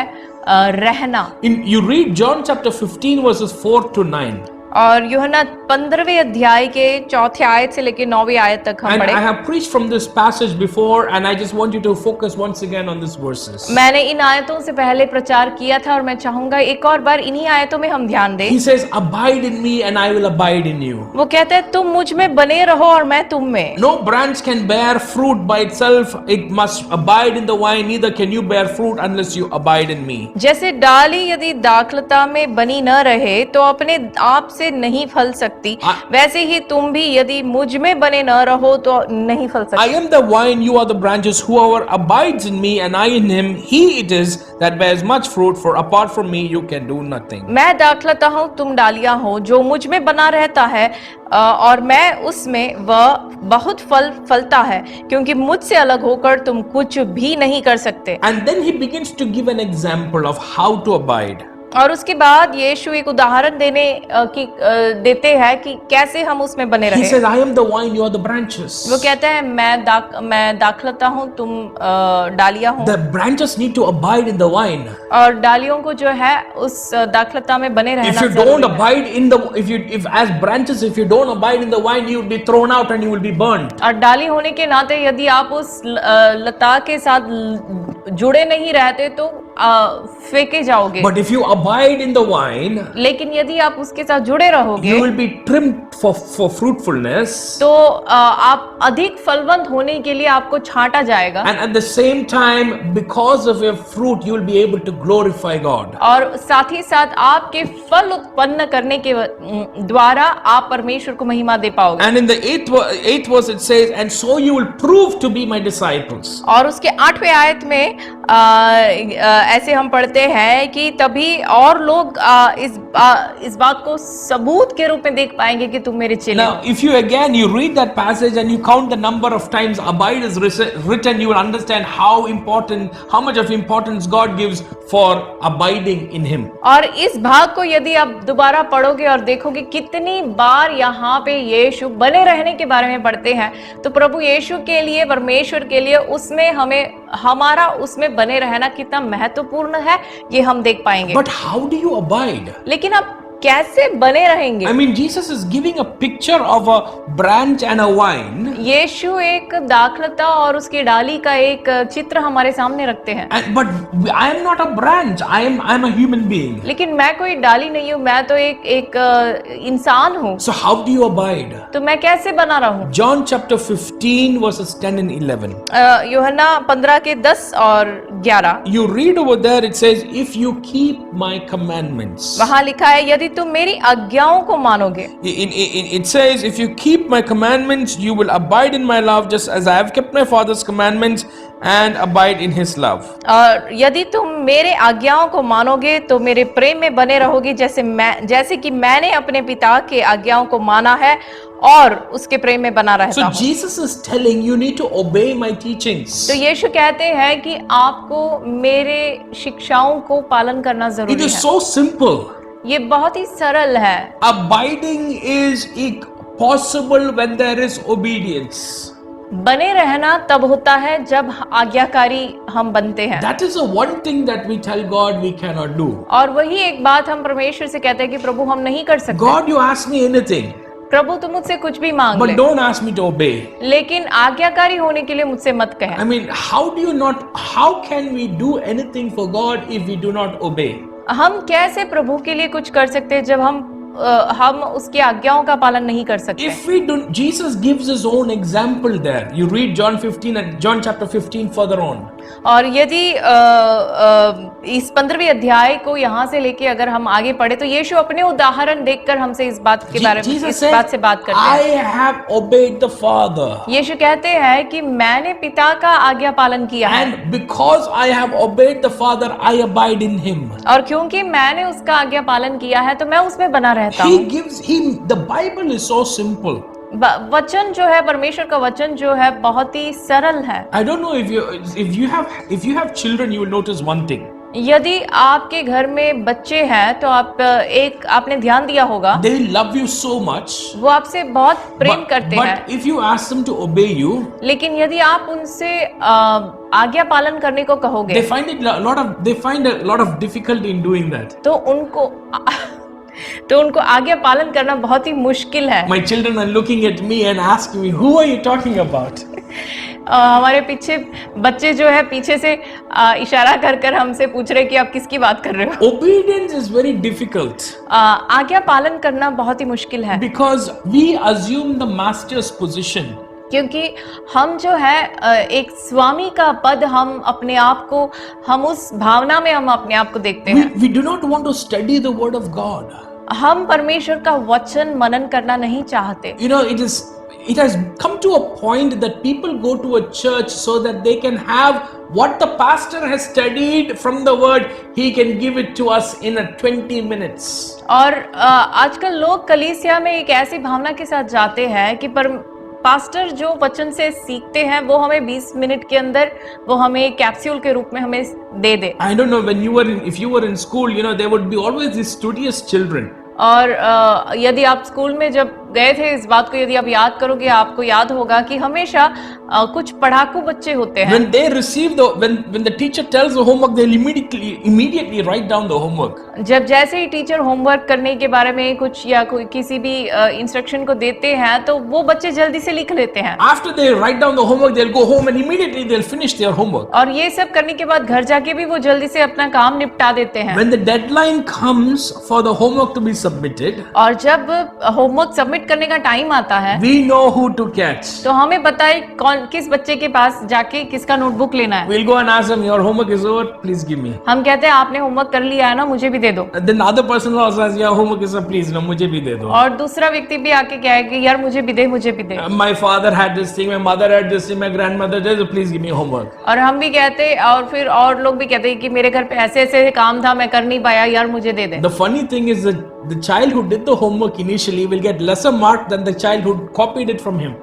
रहना। You read John chapter 15 verses 4 to 9. और यूहन्ना 15वें अध्याय के 4थे आयत से लेकर 9वीं आयत तक हम And पढ़े। I have preached from this passage before, and I just want you to focus once again on these verses. मैंने इन आयतों से पहले प्रचार किया था और मैं चाहूंगा एक और बार इन्हीं आयतों में हम ध्यान दें। He says, "Abide in me, and I will abide in you." वो कहते हैं तुम मुझ में बने रहो और मैं तुम में। No branch can bear fruit by itself; it must abide in the vine. Neither can you bear fruit unless you abide in me. जैसे डाली यदि दाखलता में बनी न रहे तो अपने आप से नहीं फल सकती, वैसे ही तुम भी यदि मुझ में बने न रहो तो नहीं फल I सकती। am the vine; you are the branches. Whoever abides in me, and I in him, he it is that bears much fruit. For apart from me, you can do nothing. मैं दाखलता हूँ, तुम डालियां हो। जो मुझ में बना रहता है और मैं उसमें, वह बहुत फल फलता है, क्योंकि मुझसे अलग होकर तुम कुछ भी नहीं कर सकते। And then he begins to give an example of how to abide. और उसके बाद यीशु एक उदाहरण देते हैं कि कैसे हम उसमें बने He रहे। says, "I am the vine; you are the branches." वो कहते हैं मैं दाखलता हूँ, तुम डालियां हो। The branches need to abide in the vine. और डालियों को जो है उस दाखलता में बने रहना If you जरूरी don't है। abide in the, if as branches, if you don't abide in the vine, you will be thrown out and you will be burnt. और डाली होने के नाते यदि आप उस लता के साथ जुड़े नहीं रहते तो फेंके जाओगे। But if you abide in the vine, लेकिन यदि आप उसके साथ जुड़े रहोगे you will be trimmed for fruitfulness, तो आप अधिक फलवंत होने के लिए आपको छांटा जाएगा। and at the same time, because of your fruit, you will be able to glorify God. और साथ ही साथ आपके फल उत्पन्न करने के द्वारा आप परमेश्वर को महिमा दे पाओगे। And in the eighth verse it says, "And so you will prove to be my disciples." और उसके 8वें आयत में ऐसे हम पढ़ते हैं कि तभी और लोग इस बात को सबूत के रूप में देख पाएंगे कि तुम मेरे चेले हो। Now, if you again you read that passage and you count the number of times abide is written, you will understand how much of importance God gives for abiding in Him. और इस भाग को यदि आप दोबारा पढ़ोगे और देखोगे कितनी बार यहाँ पे यीशु बने रहने के बारे में पढ़ते हैं, तो प्रभु यीशु के लिए, परमेश्वर के लिए उसमें हमारा उसमें बने रहना कितना महत्वपूर्ण है ये हम देख पाएंगे। But how do you abide? लेकिन आप कैसे बने रहेंगे? I mean, Jesus is giving a picture of a branch and a vine. यीशु एक दाखलता और उसकी डाली का एक चित्र हमारे सामने रखते हैं। But I am not a branch. I am a human being. लेकिन मैं कोई डाली नहीं हूँ, मैं तो एक इंसान हूँ। So how do you abide? तो मैं कैसे बना रहूं? John chapter 15 verses 10 and 11. यूहन्ना 15 के 10 और 11। You read over there, it says, "If you keep my commandments." वहां लिखा है यदि तुम मेरी आज्ञाओं को मानोगे। It says, "If you keep my commandments, you will abide in my love, just as I have kept my Father's commandments and abide in His love." और यदि तुम मेरे आज्ञाओं को मानोगे तो मेरे प्रेम में बने रहोगे, जैसे कि मैंने अपने पिता के आज्ञाओं को माना है और उसके प्रेम में बना रहता So हूँ। Jesus is telling you need to obey my teachings. तो यीशु कहते हैं कि आपको मेरे शिक्षाओं को पालन करना It जरूरी is है। so simple. ये बहुत ही सरल है। Abiding is possible when there is obedience. बने रहना तब होता है जब आज्ञाकारी हम बनते हैं। That is the one thing that we tell God we cannot do. और वही एक बात हम परमेश्वर से कहते हैं कि प्रभु हम नहीं कर सकते। God, you ask me anything, प्रभु तुम मुझसे कुछ भी मांग but ले, don't ask me to obey. लेकिन आज्ञाकारी होने के लिए मुझसे मत कहें। I mean, how can we do anything for God if we do not obey? हम कैसे प्रभु के लिए कुछ कर सकते हैं जब हम उसकी आज्ञाओं का पालन नहीं कर सकते? If we don't, Jesus gives his own example there. You read John 15 and John chapter 15 further on. और यदि इस 15वें अध्याय को यहाँ से लेके अगर हम आगे पढ़े तो यीशु अपने उदाहरण देखकर हमसे इस बात के बारे में इस बात से बात करते हैं। I have obeyed the Father. यीशु कहते हैं कि मैंने पिता का आज्ञा पालन किया है। And because I have obeyed the Father, I abide in Him. और क्योंकि मैंने उसका आज्ञा पालन किया है तो मैं उसमें बना रहता हूँ। The Bible is so simple. वचन जो है, परमेश्वर का वचन जो है बहुत ही सरल है। I don't know if you have children, you will notice one thing. यदि आपके घर में बच्चे हैं तो आपने ध्यान दिया होगा, They love you so much. वो आपसे बहुत प्रेम करते हैं, But if you ask them to obey you, लेकिन यदि आप उनसे आज्ञा पालन करने को कहोगे, they find a lot of difficulty in doing that. तो उनको आज्ञा पालन करना बहुत ही मुश्किल है। My children are looking at me and asking me, "Who are you talking about?" हमारे पीछे बच्चे जो है पीछे से इशारा कर कर हमसे पूछ रहे कि आप किसकी बात कर रहे हो। Obedience is very difficult आज्ञा पालन करना बहुत ही मुश्किल है, because we assume the master's position. क्योंकि हम जो है एक स्वामी का पद, हम उस भावना में हम अपने आप को देखते हैं। We do not want to study the word of God. हम परमेश्वर का वचन मनन करना नहीं चाहते। You know, it has come to a point that people go to a church so that they can have what the pastor has studied from the word, he can give it to us in 20 minutes. और आजकल लोग कलीसिया में एक ऐसी भावना के साथ जाते हैं कि पास्टर जो वचन से सीखते हैं वो हमें 20 मिनट के अंदर वो हमें कैप्सूल के रूप में हमें दे दे। I don't know, if you were in school, you know, there would be always these studious children. और यदि आप स्कूल में जब गए थे, इस बात को यदि आप याद करोगे, आपको याद होगा कि हमेशा कुछ पढ़ाकू बच्चे होते हैं। When they receive when the teacher tells the homework, they'll immediately write down the homework. जब जैसे ही टीचर होमवर्क करने के बारे में कुछ या कोई किसी भी इंस्ट्रक्शन को देते हैं तो वो बच्चे जल्दी से लिख लेते हैं। After they write down the homework, they'll go home and immediately they'll finish their homework. और ये सब करने के बाद घर जाके भी वो जल्दी से अपना काम निपटा देते हैं। When the deadline comes for the homework to be submitted, और जब होमवर्क सबमिट करने का टाइम आता है, we know who to catch. तो हमें पता है किस बच्चे के पास जाके किसका नोटबुक लेना है। We'll go and ask them, your homework is over, please give me. हम कहते हैं आपने होमवर्क कर लिया है ना, मुझे भी दे दो। Then the other person also says, your homework is over, please, no, मुझे भी दे दो। और दूसरा व्यक्ति भी आके कहेगा यार मुझे भी दे, मुझे भी दे। My father had this thing, my mother had this thing, my grandmother did, so please give me homework. और हम भी कहते, और फिर और लोग भी कहते हैं कि मेरे घर पे ऐसे ऐसे काम था, मैं कर नहीं पाया, यार मुझे दे दे। The funny thing is that the child who did the homework initially will get lesser mark than the child who copied it from him.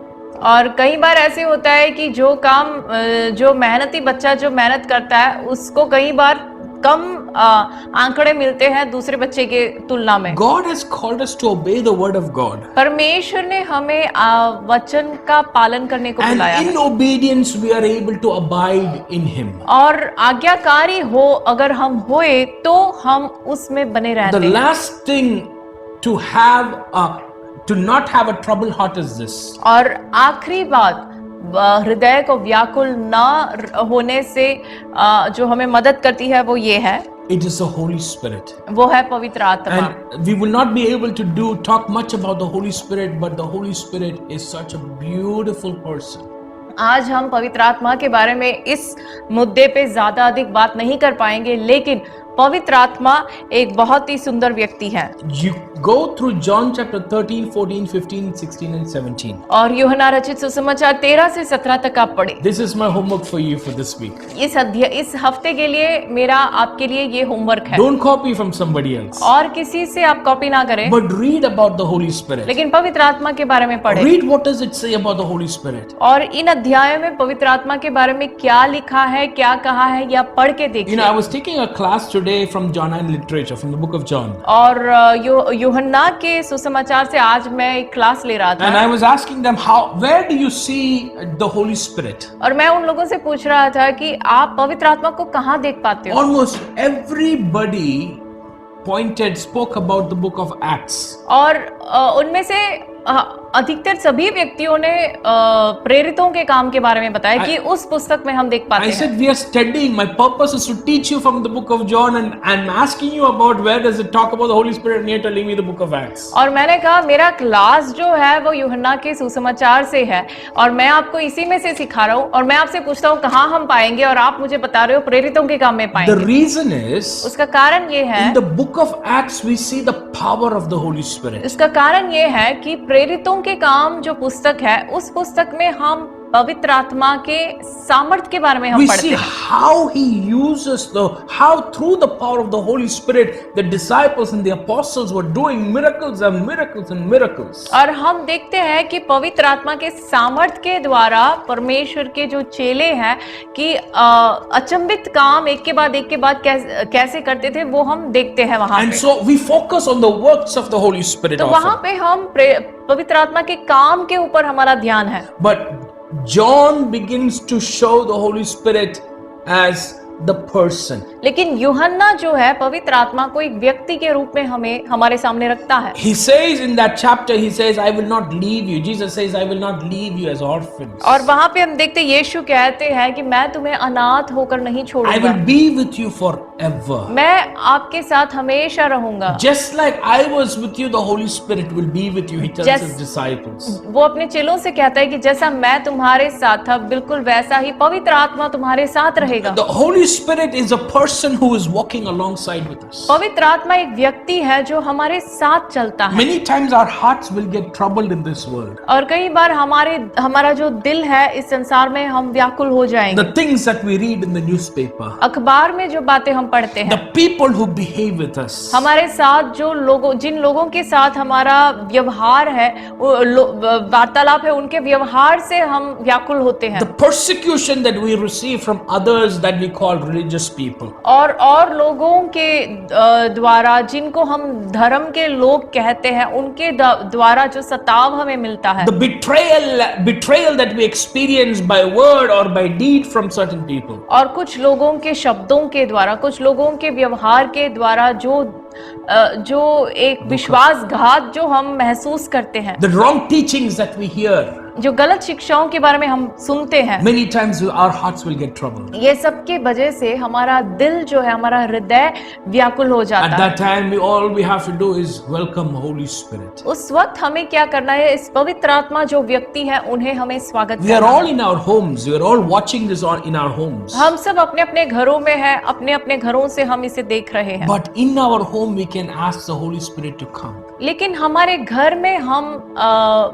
और कई बार ऐसे होता है कि जो मेहनती बच्चा जो मेहनत करता है उसको कई बार कम आंकड़े मिलते हैं दूसरे बच्चे के तुलना में। God has called us to obey the word of God. परमेश्वर ने हमें वचन का पालन करने को बुलाया है। And in obedience we are able to abide in Him. और आज्ञाकारी हो अगर हम होए तो हम उसमें बने रहते हैं। The last thing to not have a troubled heart is this. और आखिरी बात, हृदय को व्याकुल न होने से जो हमें मदद करती है वो ये है, It is the Holy Spirit. वो है पवित्र आत्मा। And we will not be able to talk much about the Holy Spirit, but the Holy Spirit is such a beautiful person. आज हम पवित्र आत्मा के बारे में इस मुद्दे पे ज्यादा अधिक बात नहीं कर पाएंगे, लेकिन पवित्र आत्मा एक बहुत ही सुंदर व्यक्ति है। You go through John chapter 13, 14, 15, 16 and 17. और यूहन्ना रचित सुसमाचार 13 से 17 तक आप पढ़े। This is my homework for you for this week. इस हफ्ते के लिए मेरा आपके लिए ये होमवर्क है। Don't copy from somebody else. और किसी से आप कॉपी ना करें, But read about the Holy Spirit. लेकिन पवित्र आत्मा के बारे में पढ़े। Read what does it say about the Holy Spirit. और इन अध्यायों में पवित्र आत्मा के बारे में क्या लिखा है, क्या कहा है, या पढ़ के देखिए। You know, I was taking a class today from Johannine literature, from the book of John. और यूहन्ना के सुसमाचार से आज मैं एक क्लास ले रहा था। And I was asking them, where do you see the Holy Spirit? और मैं उन लोगों से पूछ रहा था कि आप पवित्र आत्मा को कहाँ देख पाते हो? Almost everybody spoke about the book of Acts. और उनमें से अधिकतर सभी व्यक्तियों ने प्रेरितों के काम के बारे में बताया कि उस पुस्तक में हम देख पाते हैं। I said we are studying. My purpose is to teach you from the book of John, and I'm asking you about where does it talk about the Holy Spirit, and you're telling me the book of Acts. और मैंने कहा मेरा क्लास जो है वो यूहन्ना के सुसमाचार से है और मैं आपको इसी में से सिखा रहा हूँ, और मैं आपसे पूछता हूँ कहाँ हम पाएंगे और आप मुझे बता रहे हो प्रेरितों के काम में पाएंगे। The reason is, उसका कारण ये है, in the book of Acts we see the power of the Holy Spirit. इसका कारण ये है कि प्रेरितों के काम जो पुस्तक है उस पुस्तक में हम पवित्र आत्मा के सामर्थ्य के बारे में हम We पढ़ते see हैं। how he uses how through the power of the Holy Spirit, the disciples and the apostles were doing miracles and miracles and miracles. और हम देखते हैं कि पवित्र आत्मा के सामर्थ्य के द्वारा परमेश्वर के जो चेले हैं कि अचंभित काम एक के बाद कैसे करते थे, वो हम देखते हैं वहां And पे। so we focus on the works of the Holy Spirit तो वहां often. पे हम पवित्र आत्मा के काम के ऊपर हमारा ध्यान है। But John begins to show the Holy Spirit as the person. लेकिन यूहन्ना जो है पवित्र आत्मा को एक व्यक्ति के रूप में हमें हमारे सामने रखता है। He says in that chapter, he says, I will not leave you. Jesus says, I will not leave you as orphans. और वहां पे हम देखते यीशु कहते हैं कि मैं तुम्हें अनाथ होकर नहीं I छोड़ूंगा, will be with you forever. मैं आपके साथ हमेशा रहूंगा। Just like I was with you, the Holy Spirit will be with you, he tells Just- his disciples. वो अपने चेलों से कहता है कि जैसा मैं तुम्हारे साथ था बिल्कुल वैसा ही पवित्र आत्मा तुम्हारे साथ रहेगा। The Holy Spirit is a person who is walking alongside with us. पवित्र आत्मा एक व्यक्ति है जो हमारे साथ चलता है। Many times our hearts will get troubled in this world. और कई बार हमारा जो दिल है इस संसार में हम व्याकुल हो जाएंगे। The things that we read in the newspaper, अखबार में जो बातें हम पढ़ते the हैं, people who behave with us, हमारे साथ जिन लोगों के साथ हमारा व्यवहार है, वार्तालाप है, उनके व्यवहार से हम व्याकुल होते हैं। the persecution that we receive from others that we call religious people. और लोगों के द्वारा जिनको हम धर्म के लोग कहते हैं, उनके द्वारा जो सताव हमें मिलता है, The betrayal that we experience by word or by deed from certain people. और कुछ लोगों के शब्दों के द्वारा, कुछ लोगों के व्यवहार के द्वारा जो एक विश्वासघात जो हम महसूस करते हैं, The wrong teachings that we hear, जो गलत शिक्षाओं के बारे में हम सुनते हैं, many times our hearts will get troubled. ये सब के वजह से हमारा दिल जो है, हमारा हृदय व्याकुल हो At जाता है। that time, all we have to do is welcome Holy Spirit. उस वक्त हमें क्या करना है? इस पवित्र आत्मा जो व्यक्ति है उन्हें हमें स्वागत We are करना all है। in our homes. We are all watching this in our homes. हम सब अपने अपने घरों में हैं, अपने अपने घरों से हम इसे देख रहे हैं। But in our home, we can ask the Holy Spirit to come. लेकिन हमारे घर में हम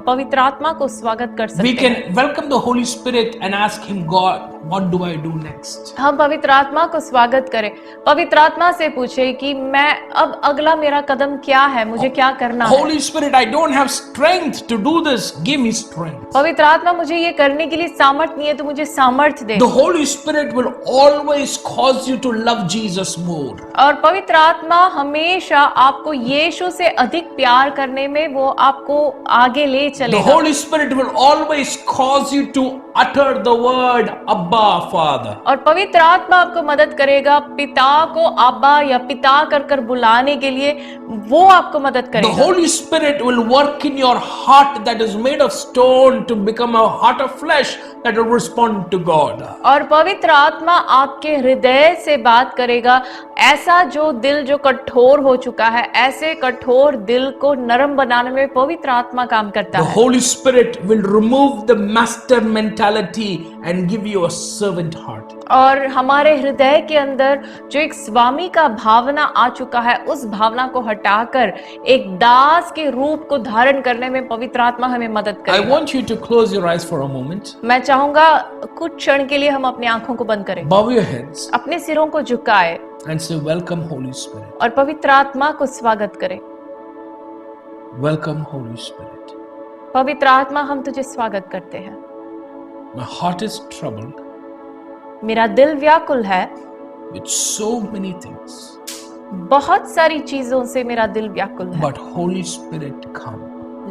पवित्र आत्मा को स्वागत कर We सकते can हैं। welcome the Holy Spirit and ask Him, God, what do I do next? हम पवित्र आत्मा को स्वागत करें, पवित्र आत्मा से पूछे कि मैं अब अगला मेरा कदम क्या है, मुझे क्या करना है। Holy Spirit, I don't have strength to do this. Give me strength. पवित्र आत्मा, मुझे ये करने के लिए सामर्थ्य नहीं है, तो मुझे सामर्थ्य दे। The Holy Spirit will always cause you to love Jesus more. और पवित्र आत्मा हमेशा आपको यीशु से अधिक प्यार करने में वो आपको आगे ले The चलेगा। Holy Spirit will always cause you to utter the word Abba, Father. और पवित्र आत्मा आपको मदद करेगा पिता को अब्बा या पिता कर बुलाने के लिए, वो आपको मदद The करेगा। Holy Spirit will work in your heart that is made of stone to become a heart of flesh that will respond to God. और पवित्र आत्मा आपके हृदय से बात करेगा, ऐसा जो दिल जो कठोर हो चुका है, ऐसे कठोर दिल को नरम बनाने में पवित्र आत्मा काम करता The है। Holy Spirit will remove the master mentality and give you a servant heart. और हमारे हृदय के अंदर जो एक स्वामी का भावना आ चुका है, उस भावना को हटाकर एक दास के रूप को धारण करने में पवित्र आत्मा हमें मदद I करेगा। want you to close your eyes for a moment. मैं चाहूंगा कुछ क्षण के लिए हम अपनी आंखों को बंद करें, Bow your heads अपने सिरों को झुकाए and say, Welcome, Holy Spirit. और पवित्र आत्मा को स्वागत करें। Welcome, Holy Spirit. पवित्र आत्मा, हम तुझे स्वागत करते हैं। My heart is troubled मेरा दिल व्याकुल है, with so many things. बहुत सारी चीजों से मेरा दिल व्याकुल है, But Holy Spirit, come.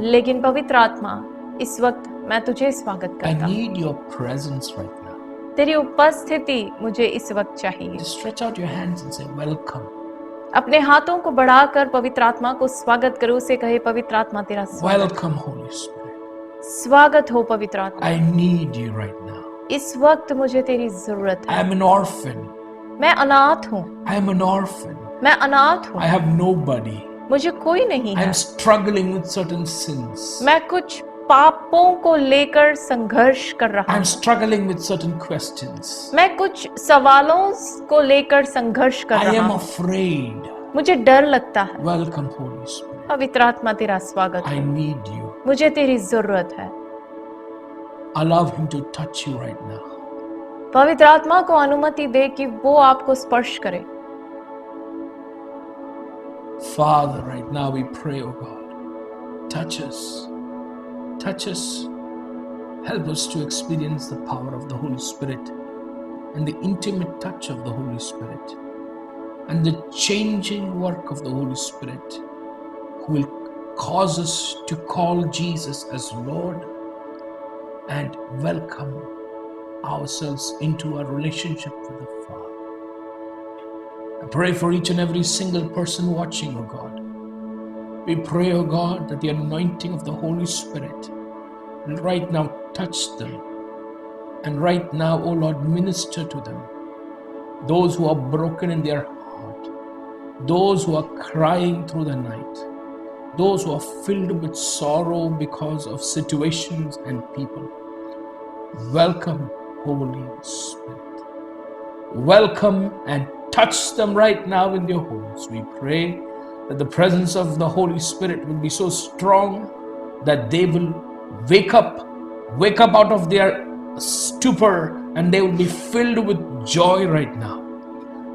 लेकिन पवित्र आत्मा, इस वक्त मैं तुझे स्वागत I करता हूँ। need your presence right now. तेरी उपस्थिति मुझे इस वक्त चाहिए। Just stretch out your hands and say, Welcome. अपने हाथों को बढ़ाकर पवित्र आत्मा को स्वागत करो, उसे कहे पवित्र आत्मा तेरा स्वागत। Welcome, Holy Spirit. स्वागत हो पवित्र आत्मा, I need you right now. इस वक्त मुझे तेरी जरूरत I है। am an orphan. मैं अनाथ हूँ, I am an orphan. मैं अनाथ हूँ, I have nobody. मुझे कोई नहीं I है। am struggling with certain sins. मैं कुछ पापों को लेकर संघर्ष कर रहा I am हूँ, struggling with certain questions. मैं कुछ सवालों को लेकर संघर्ष कर I रहा am हूँ, afraid. मुझे डर लगता है। Welcome, Holy Spirit. पवित्र आत्मा तेरा स्वागत I हो, need you. मुझे तेरी जरूरत है। Allow Him to touch you right now. पवित्र आत्मा को अनुमति दे कि वो आपको स्पर्श करे। Father, right now we pray, oh God, touch us. Touch us. Help us to experience the power of the Holy Spirit and the intimate touch of the Holy Spirit and the changing work of the Holy Spirit who will cause us to call Jesus as Lord and welcome ourselves into our relationship with the Father. I pray for each and every single person watching, oh God. We pray, oh God, that the anointing of the Holy Spirit will right now touch them. And right now, oh Lord, minister to them. Those who are broken in their heart, those who are crying through the night, those who are filled with sorrow because of situations and people. Welcome, Holy Spirit. Welcome and touch them right now in their homes. We pray that the presence of the Holy Spirit will be so strong that they will wake up out of their stupor, and they will be filled with joy right now.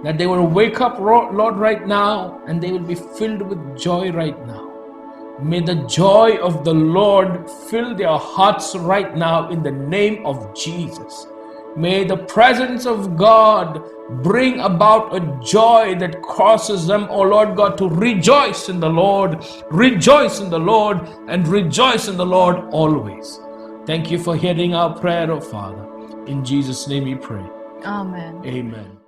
That they will wake up, Lord, right now, and they will be filled with joy right now. May the joy of the Lord fill their hearts right now in the name of Jesus. May the presence of God bring about a joy that causes them, oh Lord God, to rejoice in the Lord, and rejoice in the Lord always. Thank you for hearing our prayer, oh Father. In Jesus' name we pray. Amen. Amen.